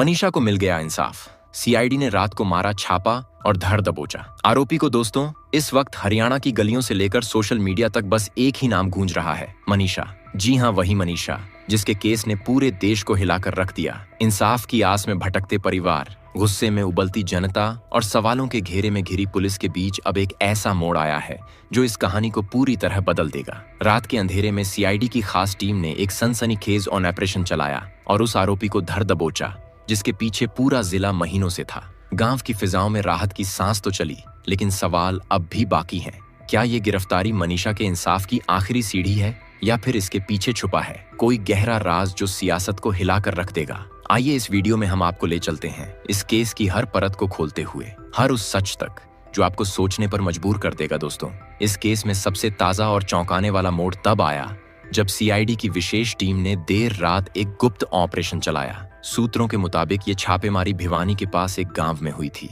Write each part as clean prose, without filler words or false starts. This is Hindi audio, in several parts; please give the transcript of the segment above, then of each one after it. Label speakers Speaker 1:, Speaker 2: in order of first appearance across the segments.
Speaker 1: मनीषा को मिल गया इंसाफ। सीआईडी ने रात को मारा छापा और धर दबोचा आरोपी को। दोस्तों, इस वक्त हरियाणा की गलियों से लेकर सोशल मीडिया तक बस एक ही नाम गूंज रहा है, मनीषा। जी हाँ, वही मनीषा जिसके केस ने पूरे देश को हिलाकर रख दिया। इंसाफ की आस में भटकते परिवार, गुस्से में उबलती जनता और सवालों के घेरे में घिरी पुलिस के बीच अब एक ऐसा मोड़ आया है जो इस कहानी को पूरी तरह बदल देगा। रात के अंधेरे में सीआईडी की खास टीम ने एक सनसनीखेज ऑपरेशन चलाया और उस आरोपी को धर दबोचा जिसके पीछे पूरा जिला महीनों से था। गांव की फिजाओं में राहत की सांस तो चली, लेकिन सवाल अब भी बाकी हैं। क्या ये गिरफ्तारी मनीषा के इंसाफ की आखिरी सीढ़ी है या फिर इसके पीछे छुपा है कोई गहरा राज जो सियासत को हिलाकर रख देगा? आइए इस वीडियो में हम आपको ले चलते हैं इस केस की हर परत को खोलते हुए, हर उस सच तक जो आपको सोचने पर मजबूर कर देगा। दोस्तों, इस केस में सबसे ताजा और चौंकाने वाला मोड़ तब आया जब सीआईडी की विशेष टीम ने देर रात एक गुप्त ऑपरेशन चलाया। सूत्रों के मुताबिक ये छापेमारी भिवानी के पास एक गांव में हुई थी।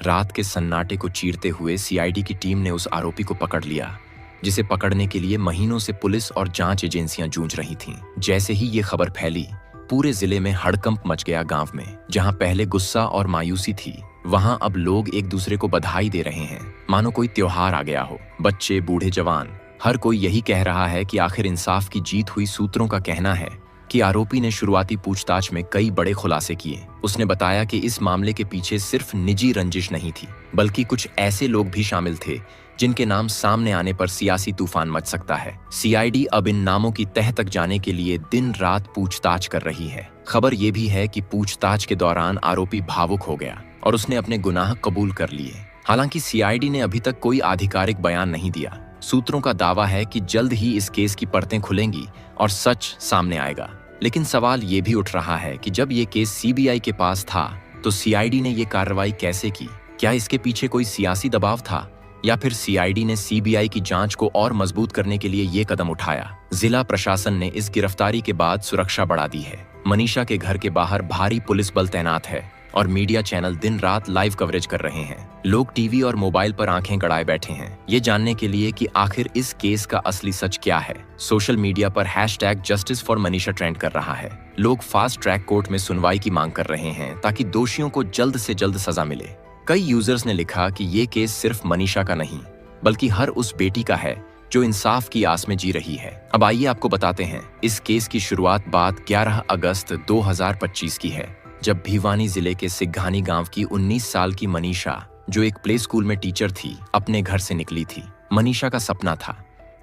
Speaker 1: रात के सन्नाटे को चीरते हुए सीआईडी की टीम ने उस आरोपी को पकड़ लिया जिसे पकड़ने के लिए महीनों से पुलिस और जांच एजेंसियां जूझ रही थीं। जैसे ही ये खबर फैली, पूरे जिले में हड़कंप मच गया। गांव में जहां पहले गुस्सा और मायूसी थी, वहां अब लोग एक दूसरे को बधाई दे रहे हैं, मानो कोई त्योहार आ गया हो। बच्चे, बूढ़े, जवान, हर कोई यही कह रहा है कि आखिर इंसाफ की जीत हुई। सूत्रों का कहना है कि आरोपी ने शुरुआती पूछताछ में कई बड़े खुलासे किए। उसने बताया कि इस मामले के पीछे सिर्फ निजी रंजिश नहीं थी, बल्कि कुछ ऐसे लोग भी शामिल थे जिनके नाम सामने आने पर सियासी तूफान मच सकता है। सीआईडी अब इन नामों की तह तक जाने के लिए दिन रात पूछताछ कर रही है। खबर ये भी है कि पूछताछ के दौरान आरोपी भावुक हो गया और उसने अपने गुनाह कबूल कर लिए। हालांकि सीआईडी ने अभी तक कोई आधिकारिक बयान नहीं दिया। सूत्रों का दावा है कि जल्द ही इस केस की परतें खुलेंगी और सच सामने आएगा। लेकिन सवाल ये भी उठ रहा है कि जब ये केस सीबीआई के पास था तो सीआईडी ने ये कार्रवाई कैसे की? क्या इसके पीछे कोई सियासी दबाव था या फिर सीआईडी ने सीबीआई की जांच को और मजबूत करने के लिए ये कदम उठाया? जिला प्रशासन ने इस गिरफ्तारी के बाद सुरक्षा बढ़ा दी है। मनीषा के घर के बाहर भारी पुलिस बल तैनात है और मीडिया चैनल दिन रात लाइव कवरेज कर रहे हैं। लोग टीवी और मोबाइल पर आंखें गड़ाए बैठे हैं, ये जानने के लिए कि आखिर इस केस का असली सच क्या है। सोशल मीडिया पर #Justice for Manisha ट्रेंड कर रहा है। लोग फास्ट ट्रैक कोर्ट में सुनवाई की मांग कर रहे हैं ताकि दोषियों को जल्द से जल्द सजा मिले। कई यूजर्स ने लिखा कि ये केस सिर्फ मनीषा का नहीं, बल्कि हर उस बेटी का है जो इंसाफ की आस में जी रही है। अब आइए आपको बताते हैं। इस केस की शुरुआत बात 11 अगस्त 2025 की है, जब भिवानी जिले के सिघानी गांव की 19 साल की मनीषा, जो एक प्ले स्कूल में टीचर थी, अपने घर से निकली थी। मनीषा का सपना था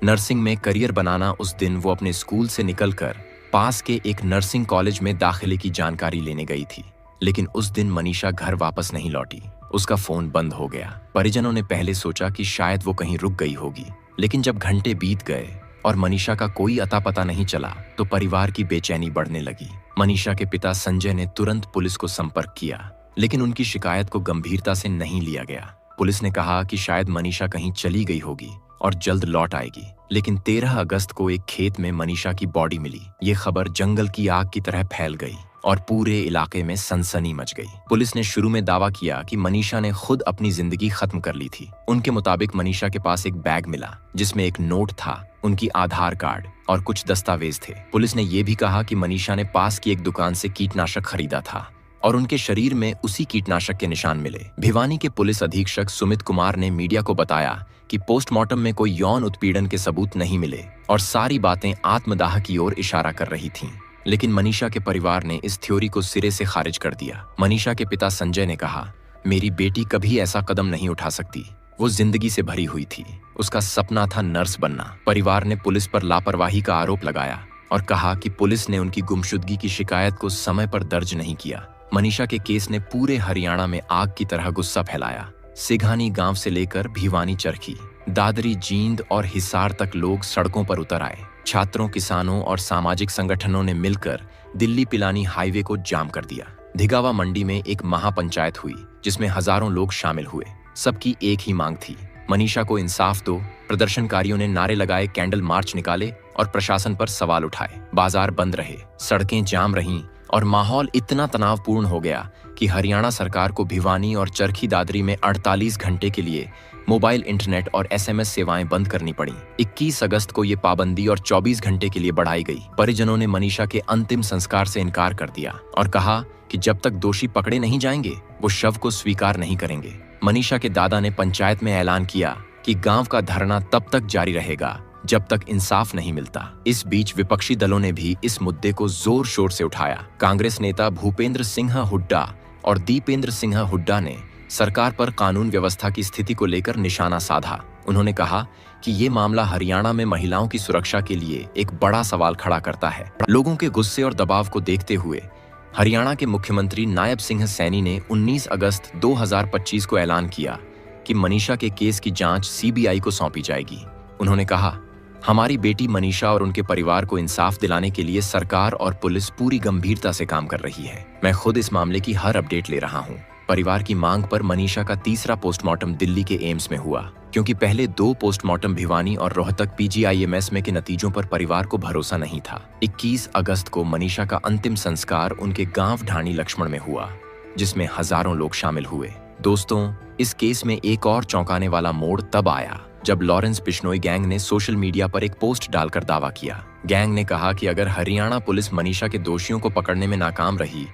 Speaker 1: नर्सिंग में करियर बनाना। उस दिन वो अपने स्कूल से निकलकर पास के एक नर्सिंग कॉलेज में दाखिले की जानकारी लेने गई थी। लेकिन उस दिन मनीषा घर वापस नहीं लौटी। उसका फोन बंद हो गया। परिजनों ने पहले सोचा कि शायद वो कहीं रुक गई होगी, लेकिन जब घंटे बीत गए और मनीषा का कोई अता पता नहीं चला तो परिवार की बेचैनी बढ़ने लगी। मनीषा के पिता संजय ने तुरंत पुलिस को संपर्क किया, लेकिन उनकी शिकायत को गंभीरता से नहीं लिया गया। पुलिस ने कहा कि शायद मनीषा कहीं चली गई होगी और जल्द लौट आएगी। लेकिन 13 अगस्त को एक खेत में मनीषा की बॉडी मिली। ये खबर जंगल की आग की तरह फैल गई और पूरे इलाके में सनसनी मच गई। पुलिस ने शुरू में दावा किया कि मनीषा ने खुद अपनी जिंदगी खत्म कर ली थी। उनके मुताबिक मनीषा के पास एक बैग मिला जिसमें एक नोट था, उनकी आधार कार्ड और कुछ दस्तावेज थे। पुलिस ने यह भी कहा कि मनीषा ने पास की एक दुकान से कीटनाशक खरीदा था और उनके शरीर में उसी कीटनाशक के निशान मिले। भिवानी के पुलिस अधीक्षक सुमित कुमार ने मीडिया को बताया कि पोस्टमार्टम में कोई यौन उत्पीड़न के सबूत नहीं मिले और सारी बातें आत्मदाह की ओर इशारा कर रही थीं। लेकिन मनीषा के परिवार ने इस थ्योरी को सिरे से खारिज कर दिया। मनीषा के पिता संजय ने कहा, मेरी बेटी कभी ऐसा कदम नहीं उठा सकती। वो जिंदगी से भरी हुई थी, उसका सपना था नर्स बनना। परिवार ने पुलिस पर लापरवाही का आरोप लगाया और कहा कि पुलिस ने उनकी गुमशुदगी की शिकायत को समय पर दर्ज नहीं किया। मनीषा के केस ने पूरे हरियाणा में आग की तरह गुस्सा फैलाया। सिघानी गांव से लेकर भिवानी, चरखी, दादरी, जींद और हिसार तक लोग सड़कों पर उतर आए। छात्रों, किसानों और सामाजिक संगठनों ने मिलकर दिल्ली पिलानी हाईवे को जाम कर दिया। धिगावा मंडी में एक महापंचायत हुई जिसमें हजारों लोग शामिल हुए। सबकी एक ही मांग थी, मनीषा को इंसाफ दो। प्रदर्शनकारियों ने नारे लगाए, कैंडल मार्च निकाले और प्रशासन पर सवाल उठाए। बाजार बंद रहे, सड़कें जाम रहीं और माहौल इतना तनावपूर्ण हो गया कि हरियाणा सरकार को भिवानी और चरखी दादरी में 48 घंटे के लिए मोबाइल इंटरनेट और एसएमएस सेवाएं बंद करनी पड़ी। 21 अगस्त को ये पाबंदी और 24 घंटे के लिए बढ़ाई गई। परिजनों ने मनीषा के अंतिम संस्कार से इनकार कर दिया और कहा कि जब तक दोषी पकड़े नहीं जाएंगे वो शव को स्वीकार नहीं करेंगे। मनीषा के दादा ने पंचायत में ऐलान किया कि गांव का धरना तब तक जारी रहेगा जब तक इंसाफ नहीं मिलता। इस बीच विपक्षी दलों ने भी इस मुद्दे को जोर शोर से उठाया। कांग्रेस नेता भूपेंद्र सिंह हुड्डा और दीपेंद्र सिंह हुड्डा ने सरकार पर कानून व्यवस्था की स्थिति को लेकर निशाना साधा। उन्होंने कहा कि ये मामला हरियाणा में महिलाओं की सुरक्षा के लिए एक बड़ा सवाल खड़ा करता है। लोगों के गुस्से और दबाव को देखते हुए हरियाणा के मुख्यमंत्री नायब सिंह सैनी ने 19 अगस्त 2025 को ऐलान किया कि मनीषा के केस की जांच सीबीआई को सौंपी जाएगी। उन्होंने कहा, हमारी बेटी मनीषा और उनके परिवार को इंसाफ दिलाने के लिए सरकार और पुलिस पूरी गंभीरता से काम कर रही है। मैं खुद इस मामले की हर अपडेट ले रहा हूँ। परिवार की मांग पर मनीषा का तीसरा पोस्टमार्टम दिल्ली के एम्स में हुआ, क्योंकि पहले 2 पोस्टमार्टम भिवानी और रोहतक पीजीआईएमएस में के नतीजों पर परिवार को भरोसा नहीं था। 21 अगस्त को मनीषा का अंतिम संस्कार उनके गांव ढाणी लक्ष्मण में हुआ, जिसमें हजारों लोग शामिल हुए। दोस्तों, इस केस में एक और चौंकाने वाला मोड़ तब आया जब लॉरेंस बिश्नोई गैंग ने सोशल मीडिया पर एक पोस्ट डालकर दावा किया। गैंग ने कहा कि अगर हरियाणा पुलिस मनीषा के दोषियों को पकड़ने में नाकाम रही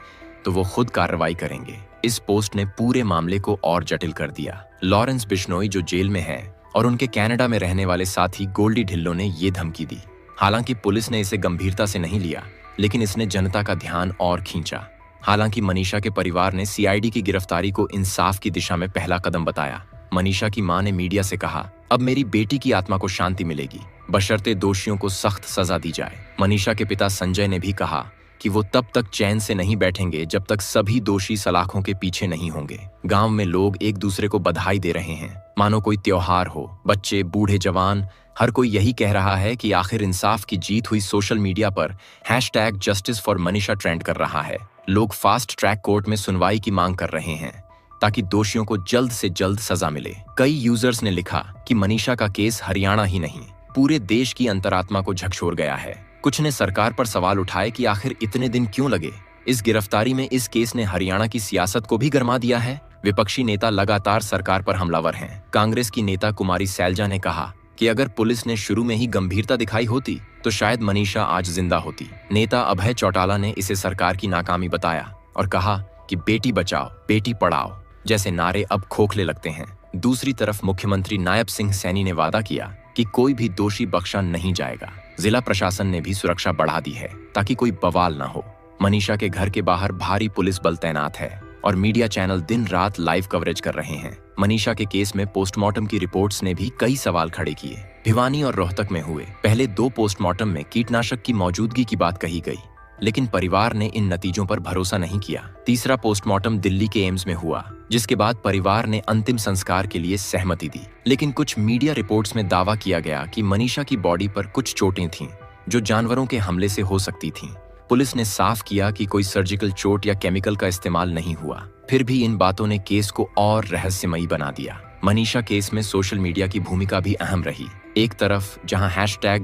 Speaker 1: तो वो खुद कार्रवाई करेंगे। इस पोस्ट ने पूरे मामले को और जटिल कर दिया। लॉरेंस बिश्नोई जो जेल में है और उनके कनाडा में रहने वाले साथी गोल्डी ढिल्लों ने ये धमकी दी। हालांकि पुलिस ने इसे गंभीरता से नहीं लिया, लेकिन इसने जनता का ध्यान और खींचा। हालांकि मनीषा के परिवार ने सीआईडी की गिरफ्तारी को इंसाफ की दिशा में पहला कदम बताया। मनीषा की मां ने मीडिया से कहा, अब मेरी बेटी की आत्मा को शांति मिलेगी, बशर्ते दोषियों को सख्त सजा दी जाए। मनीषा के पिता संजय ने भी कहा कि वो तब तक चैन से नहीं बैठेंगे जब तक सभी दोषी सलाखों के पीछे नहीं होंगे। गांव में लोग एक दूसरे को बधाई दे रहे हैं, मानो कोई त्योहार हो। बच्चे, बूढ़े, जवान, हर कोई यही कह रहा है कि आखिर इंसाफ की जीत हुई। सोशल मीडिया पर #Justice for Manisha ट्रेंड कर रहा है। लोग फास्ट ट्रैक कोर्ट में सुनवाई की मांग कर रहे हैं ताकि दोषियों को जल्द से जल्द सजा मिले। कई यूजर्स ने लिखा कि मनीषा का केस हरियाणा ही नहीं, पूरे देश की अंतरात्मा को झकझोर गया है। कुछ ने सरकार पर सवाल उठाए कि आखिर इतने दिन क्यों लगे। इस गिरफ्तारी में इस केस ने हरियाणा की सियासत को भी गरमा दिया है। विपक्षी नेता लगातार सरकार पर हमलावर हैं। कांग्रेस की नेता कुमारी सैलजा ने कहा कि अगर पुलिस ने शुरू में ही गंभीरता दिखाई होती तो शायद मनीषा आज जिंदा होती। नेता अभय चौटाला ने इसे सरकार की नाकामी बताया और कहा कि बेटी बचाओ, बेटी पढ़ाओ जैसे नारे अब खोखले लगते हैं। दूसरी तरफ मुख्यमंत्री नायब सिंह सैनी ने वादा किया कि कोई भी दोषी बख्शा नहीं जाएगा। जिला प्रशासन ने भी सुरक्षा बढ़ा दी है ताकि कोई बवाल न हो। मनीषा के घर के बाहर भारी पुलिस बल तैनात है और मीडिया चैनल दिन रात लाइव कवरेज कर रहे हैं। मनीषा के केस में पोस्टमार्टम की रिपोर्ट्स ने भी कई सवाल खड़े किए। भिवानी और रोहतक में हुए पहले 2 पोस्टमार्टम में कीटनाशक की मौजूदगी की बात कही गई, लेकिन परिवार ने इन नतीजों पर भरोसा नहीं किया। तीसरा पोस्टमार्टम दिल्ली के एम्स में हुआ, जिसके बाद परिवार ने अंतिम संस्कार के लिए सहमति दी। लेकिन कुछ मीडिया रिपोर्ट्स में दावा किया गया कि मनीषा की बॉडी पर कुछ चोटें थीं जो जानवरों के हमले से हो सकती थीं। पुलिस ने साफ किया कि कोई सर्जिकल चोट या केमिकल का इस्तेमाल नहीं हुआ। फिर भी इन बातों ने केस को और रहस्यमयी बना दिया। मनीषा केस में सोशल मीडिया की भूमिका भी अहम रही। एक तरफ जहां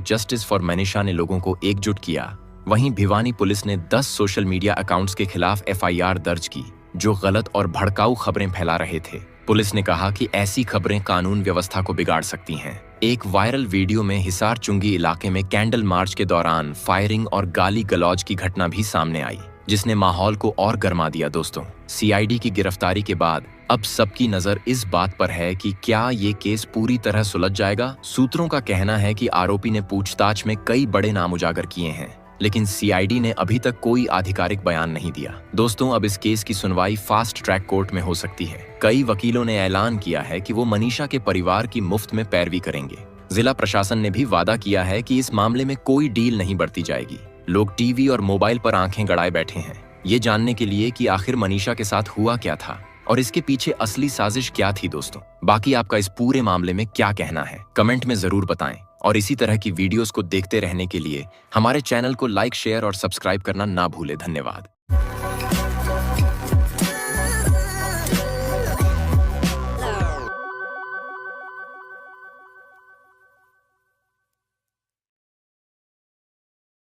Speaker 1: #Justice for Manisha ने लोगों को एकजुट किया, वहीं भिवानी पुलिस ने 10 सोशल मीडिया अकाउंट्स के खिलाफ FIR दर्ज की जो गलत और भड़काऊ खबरें फैला रहे थे। पुलिस ने कहा कि ऐसी खबरें कानून व्यवस्था को बिगाड़ सकती हैं। एक वायरल वीडियो में हिसार चुंगी इलाके में कैंडल मार्च के दौरान फायरिंग और गाली गलौज की घटना भी सामने आई, जिसने माहौल को और गर्मा दिया। दोस्तों, CID की गिरफ्तारी के बाद अब सबकी नजर इस बात पर है कि क्या ये केस पूरी तरह सुलझ जाएगा। सूत्रों का कहना है कि आरोपी ने पूछताछ में कई बड़े नाम उजागर किए हैं, लेकिन CID ने अभी तक कोई आधिकारिक बयान नहीं दिया। दोस्तों, अब इस केस की सुनवाई फास्ट ट्रैक कोर्ट में हो सकती है। कई वकीलों ने ऐलान किया है कि वो मनीषा के परिवार की मुफ्त में पैरवी करेंगे। जिला प्रशासन ने भी वादा किया है कि इस मामले में कोई डील नहीं बरती जाएगी। लोग टीवी और मोबाइल पर आंखें गड़ाए बैठे हैं, ये जानने के लिए कि आखिर मनीषा के साथ हुआ क्या था और इसके पीछे असली साजिश क्या थी। दोस्तों, बाकी आपका इस पूरे मामले में क्या कहना है, कमेंट में जरूर बताएं। और इसी तरह की वीडियोस को देखते रहने के लिए हमारे चैनल को लाइक, शेयर और सब्सक्राइब करना ना भूलें। धन्यवाद।